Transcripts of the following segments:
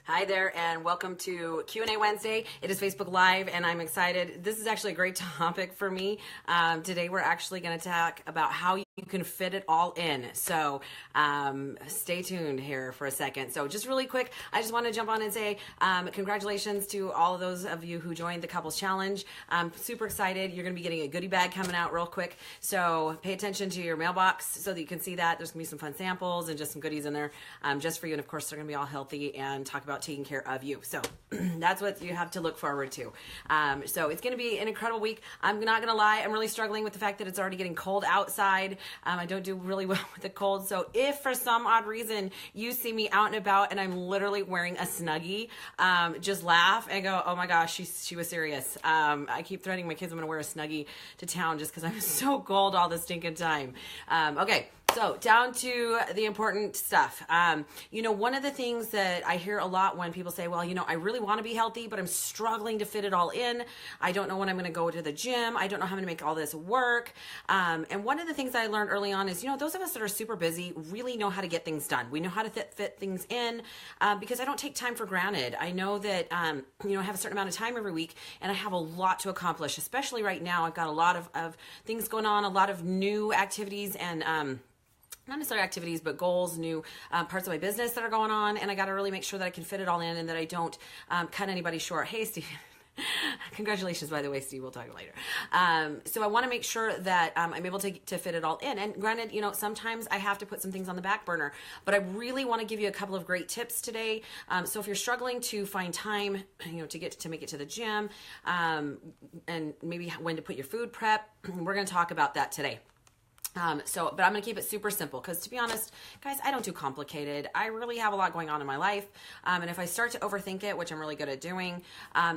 Hi there, and welcome to Q&A Wednesday. It is Facebook Live, and I'm excited. This is actually a great topic for me. Today, we're actually going to talk about how you can fit it all in. So stay tuned here for a second. So just really quick, I just want to jump on and say congratulations to all of those of you who joined the Couples Challenge. I'm super excited. You're going to be getting a goodie bag coming out real quick. So pay attention to your mailbox so that you can see that. There's going to be some fun samples and just some goodies in there just for you. And of course, they're going to be all healthy and talk about taking care of you. So that's what you have to look forward to. So it's going to be an incredible week. I'm not going to lie. I'm really struggling with the fact that it's already getting cold outside. I don't do really well with the cold. So if for some odd reason you see me out and about and I'm literally wearing a Snuggie, just laugh and go, oh my gosh, she was serious. I keep threatening my kids I'm going to wear a Snuggie to town just because I'm so cold all the stinking time. Okay. So down to the important stuff. One of the things that I hear a lot when people say, well, I really want to be healthy, but I'm struggling to fit it all in. I don't know when I'm going to go to the gym. I don't know how I'm going to make all this work. And one of the things I learned early on is, those of us that are super busy really know how to get things done. We know how to fit things in because I don't take time for granted. I know that, I have a certain amount of time every week and I have a lot to accomplish, especially right now. I've got a lot of things going on, a lot of new activities and, not necessarily activities, but goals, new parts of my business that are going on. And I got to really make sure that I can fit it all in and that I don't cut anybody short. Hey, Steve. Congratulations, by the way, Steve. We'll talk later. So I want to make sure that I'm able to fit it all in. And granted, sometimes I have to put some things on the back burner, but I really want to give you a couple of great tips today. So if you're struggling to find time, to make it to the gym, and maybe when to put your food prep, we're going to talk about that today. But I'm going to keep it super simple because to be honest, guys, I don't do complicated. I really have a lot going on in my life. And if I start to overthink it, which I'm really good at doing,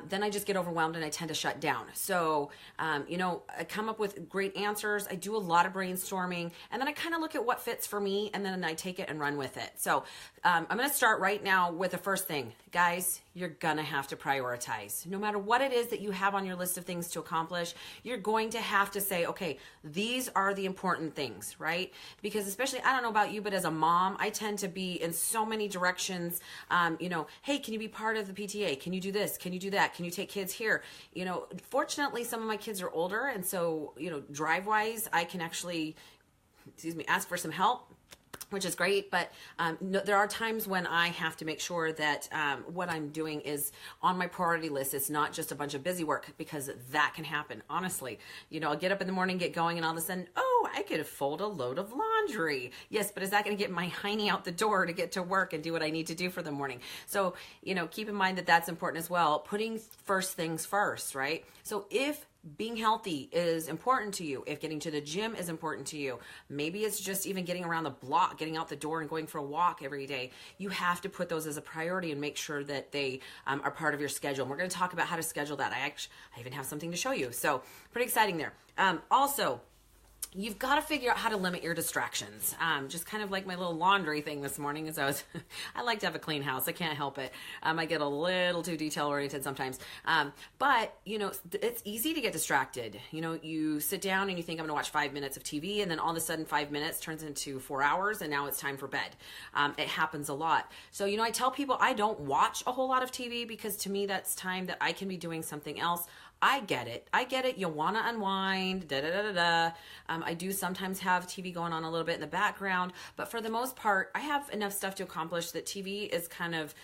then I just get overwhelmed and I tend to shut down. So, I come up with great answers. I do a lot of brainstorming and then I kind of look at what fits for me and then I take it and run with it. So, I'm going to start right now with the first thing. Guys, you're going to have to prioritize. No matter what it is that you have on your list of things to accomplish, you're going to have to say, okay, these are the important things, right? Because especially, I don't know about you, but as a mom, I tend to be in so many directions. Hey, can you be part of the PTA? Can you do this? Can you do that? Can you take kids here? Fortunately, some of my kids are older. And so, drive-wise, I can actually, ask for some help, which is great, but there are times when I have to make sure that what I'm doing is on my priority list. It's not just a bunch of busy work because that can happen. Honestly, I'll get up in the morning, get going, and all of a sudden, I could fold a load of laundry. Yes, but is that going to get my hiney out the door to get to work and do what I need to do for the morning? So, keep in mind that that's important as well. Putting first things first, right? So if being healthy is important to you, if getting to the gym is important to you, maybe it's just even getting around the block, getting out the door and going for a walk every day, you have to put those as a priority and make sure that they are part of your schedule. And we're going to talk about how to schedule that. I even have something to show you. So pretty exciting there. Also, you've got to figure out how to limit your distractions. Just kind of like my little laundry thing this morning as I like to have a clean house. I can't help it. I get a little too detail oriented sometimes. But it's easy to get distracted. You sit down and you think I'm going to watch 5 minutes of TV and then all of a sudden 5 minutes turns into 4 hours and now it's time for bed. It happens a lot. So, I tell people I don't watch a whole lot of TV because to me that's time that I can be doing something else. I get it. You want to unwind, I do sometimes have TV going on a little bit in the background, but for the most part, I have enough stuff to accomplish that TV is kind of,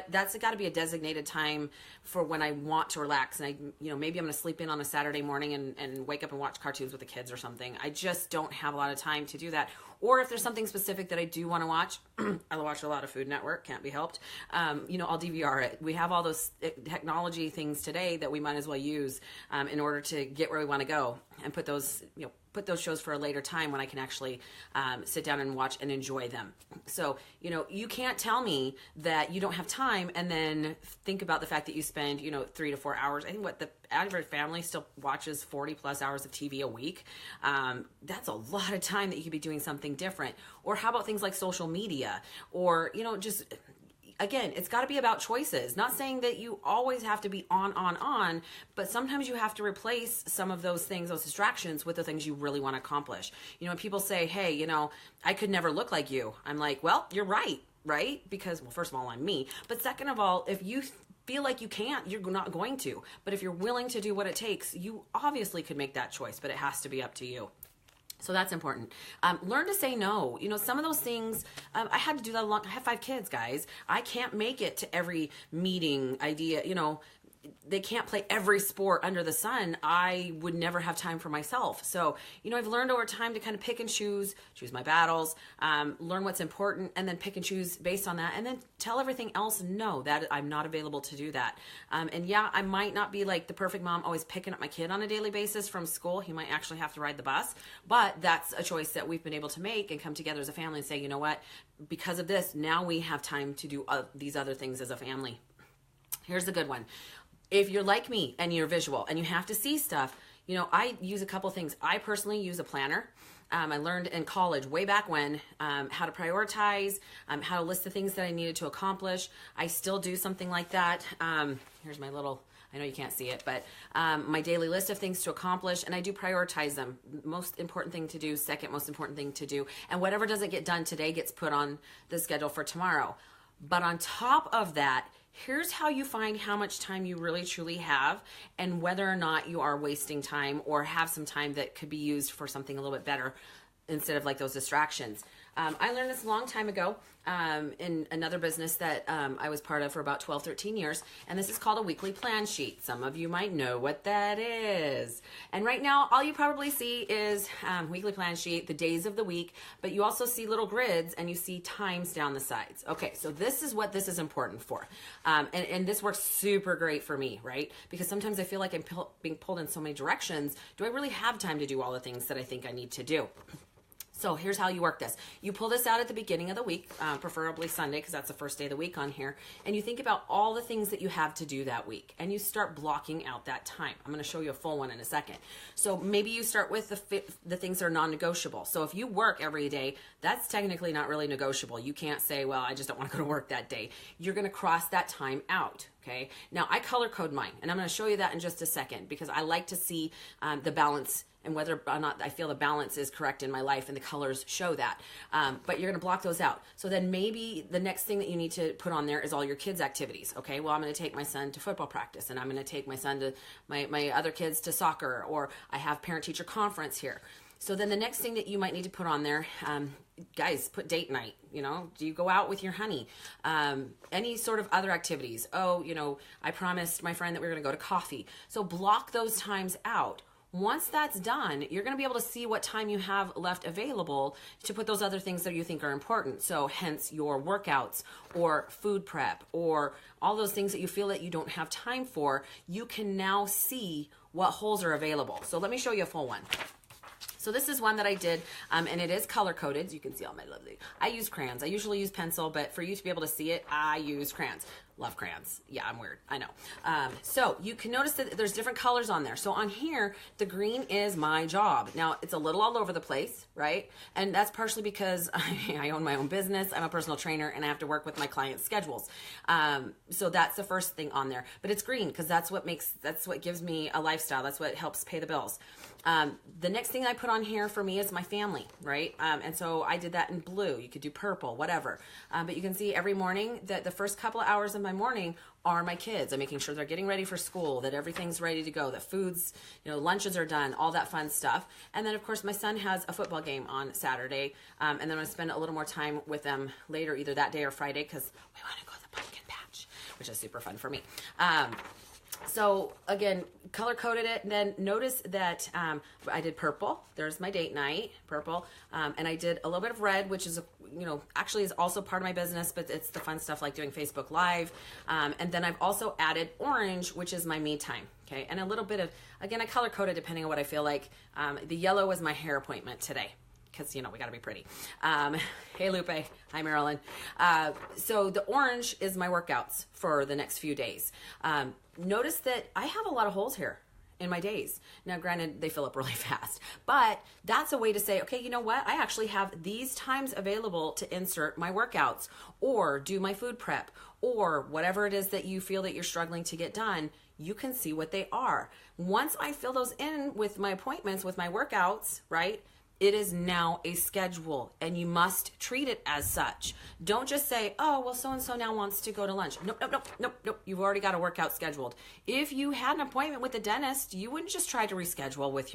that's got to be a designated time for when I want to relax. And maybe I'm going to sleep in on a Saturday morning and wake up and watch cartoons with the kids or something. I just don't have a lot of time to do that. Or if there's something specific that I do want to watch, I watch a lot of Food Network, can't be helped. I'll DVR it. We have all those technology things today that we might as well use in order to get where we want to go and put those shows for a later time when I can actually sit down and watch and enjoy them. So, you can't tell me that you don't have time and then think about the fact that you spend, 3 to 4 hours. I think the average family still watches 40 plus hours of TV a week. That's a lot of time that you could be doing something different. Or how about things like social media or, just again, it's got to be about choices. Not saying that you always have to be on, but sometimes you have to replace some of those things, those distractions, with the things you really want to accomplish. When people say, hey, I could never look like you. I'm like, well, you're right. right? Because, well, first of all, I'm me. But second of all, if you feel like you can't, you're not going to. But if you're willing to do what it takes, you obviously could make that choice, but it has to be up to you. So that's important. Learn to say no. You know, some of those things, I had to do that a lot. I have 5 kids, guys. I can't make it to every meeting idea, you know, they can't play every sport under the sun. I would never have time for myself. So, you know, I've learned over time to kind of pick and choose my battles, learn what's important, and then pick and choose based on that, and then tell everything else no, that I'm not available to do that. And yeah, I might not be like the perfect mom always picking up my kid on a daily basis from school. He might actually have to ride the bus, but that's a choice that we've been able to make and come together as a family and say, you know what, because of this, now we have time to do these other things as a family. Here's the good one. If you're like me and you're visual and you have to see stuff, you know, I use a couple things. I personally use a planner. I learned in college way back when how to prioritize, how to list the things that I needed to accomplish. I still do something like that. Here's my little, I know you can't see it, but my daily list of things to accomplish, and I do prioritize them. Most important thing to do, second most important thing to do, and whatever doesn't get done today gets put on the schedule for tomorrow. But on top of that, here's how you find how much time you really truly have and whether or not you are wasting time or have some time that could be used for something a little bit better instead of like those distractions. I learned this a long time ago in another business that I was part of for about 12, 13 years. And this is called a weekly plan sheet. Some of you might know what that is. And right now, all you probably see is weekly plan sheet, the days of the week, but you also see little grids and you see times down the sides. Okay, so this is what this is important for. And this works super great for me, right? Because sometimes I feel like I'm being pulled in so many directions. Do I really have time to do all the things that I think I need to do? So here's how you work this. You pull this out at the beginning of the week, preferably Sunday, because that's the first day of the week on here. And you think about all the things that you have to do that week. And you start blocking out that time. I'm going to show you a full one in a second. So maybe you start with the things that are non-negotiable. So if you work every day, that's technically not really negotiable. You can't say, well, I just don't want to go to work that day. You're going to cross that time out. Okay. Now I color code mine, and I'm going to show you that in just a second because I like to see the balance and whether or not I feel the balance is correct in my life, and the colors show that. But you're going to block those out. So then maybe the next thing that you need to put on there is all your kids' activities. Okay, well, I'm going to take my son to football practice, and I'm going to take my son to my other kids to soccer, or I have parent-teacher conference here. So then the next thing that you might need to put on there, guys, put date night. You know, do you go out with your honey? Any sort of other activities. Oh, you know, I promised my friend that we were going to go to coffee. So block those times out. Once that's done, you're going to be able to see what time you have left available to put those other things that you think are important. So hence your workouts or food prep or all those things that you feel that you don't have time for, you can now see what holes are available. So let me show you a full one. So this is one that I did, and it is color-coded. You can see all my lovely. I use crayons. I usually use pencil, but for you to be able to see it, I use crayons. Love crayons. Yeah, I'm weird. I know. So you can notice that there's different colors on there. So on here, the green is my job. Now, it's a little all over the place, right? And that's partially because I own my own business. I'm a personal trainer, and I have to work with my clients' schedules. So that's the first thing on there. But it's green because that's what gives me a lifestyle. That's what helps pay the bills. The next thing I put on here for me is my family, right? And so I did that in blue. You could do purple, whatever. But you can see every morning that the first couple of hours of my morning are my kids. I'm making sure they're getting ready for school, that everything's ready to go, that food's, lunches are done, all that fun stuff. And then, of course, my son has a football game on Saturday. And then I'm going to spend a little more time with them later, either that day or Friday, because we want to go to the pumpkin patch, which is super fun for me. So again, color coded it, and then notice that I did purple. There's my date night, purple, and I did a little bit of red, which is actually is also part of my business, but it's the fun stuff like doing Facebook Live. And then I've also added orange, which is my me time. Okay, and a little bit of, again, I color coded depending on what I feel like. The yellow was my hair appointment today, because, we got to be pretty. Hey, Lupe. Hi, Marilyn. So the orange is my workouts for the next few days. Notice that I have a lot of holes here in my days. Now, granted, they fill up really fast, but that's a way to say, okay, you know what? I actually have these times available to insert my workouts or do my food prep or whatever it is that you feel that you're struggling to get done. You can see what they are. Once I fill those in with my appointments, with my workouts, right? It is now a schedule, and you must treat it as such. Don't just say, oh, well, so-and-so now wants to go to lunch. Nope, nope, nope, nope, nope. You've already got a workout scheduled. If you had an appointment with the dentist, you wouldn't just try to reschedule with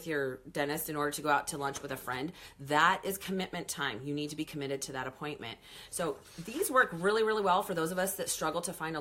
your dentist in order to go out to lunch with a friend. That is commitment time. You need to be committed to that appointment. So these work really, really well for those of us that struggle to find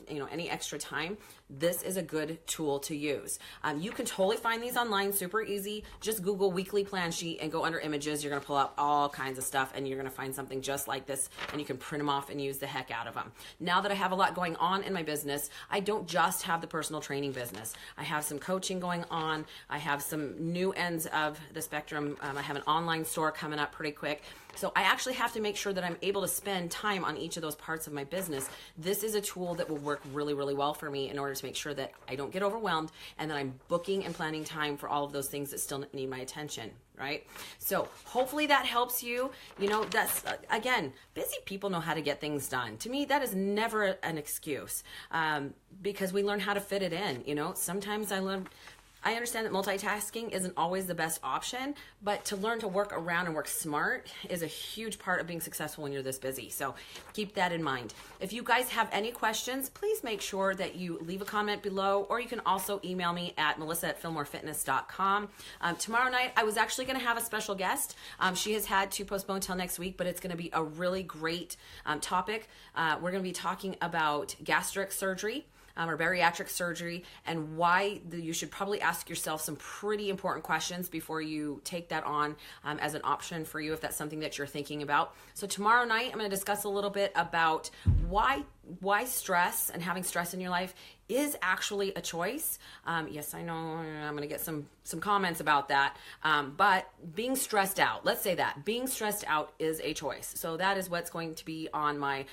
any extra time. This is a good tool to use. You can totally find these online, super easy. Just Google weekly plan sheet and go under images. You're going to pull out all kinds of stuff, and you're going to find something just like this, and you can print them off and use the heck out of them. Now that I have a lot going on in my business, I don't just have the personal training business. I have some coaching going on. I have some new ends of the spectrum. I have an online store coming up pretty quick. So I actually have to make sure that I'm able to spend time on each of those parts of my business. This is a tool that will work really, really well for me in order to make sure that I don't get overwhelmed and that I'm booking and planning time for all of those things that still need my attention, right? So hopefully that helps you. That's, again, busy people know how to get things done. To me, that is never an excuse because we learn how to fit it in. Sometimes I understand that multitasking isn't always the best option, but to learn to work around and work smart is a huge part of being successful when you're this busy. So keep that in mind. If you guys have any questions, please make sure that you leave a comment below, or you can also email me at melissa@fillmorefitness.com. Tomorrow night, I was actually going to have a special guest. She has had to postpone till next week, but it's going to be a really great topic. We're going to be talking about gastric surgery. Or bariatric surgery, and why you should probably ask yourself some pretty important questions before you take that on as an option for you if that's something that you're thinking about. So tomorrow night, I'm going to discuss a little bit about why stress and having stress in your life is actually a choice. Yes, I know I'm going to get some comments about that, but being stressed out, let's say that, being stressed out is a choice. So that is what's going to be on my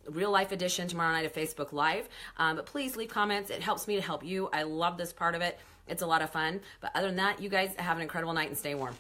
real life edition tomorrow night of Facebook Live. But please leave comments. It helps me to help you. I love this part of it. It's a lot of fun. But other than that, you guys have an incredible night and stay warm.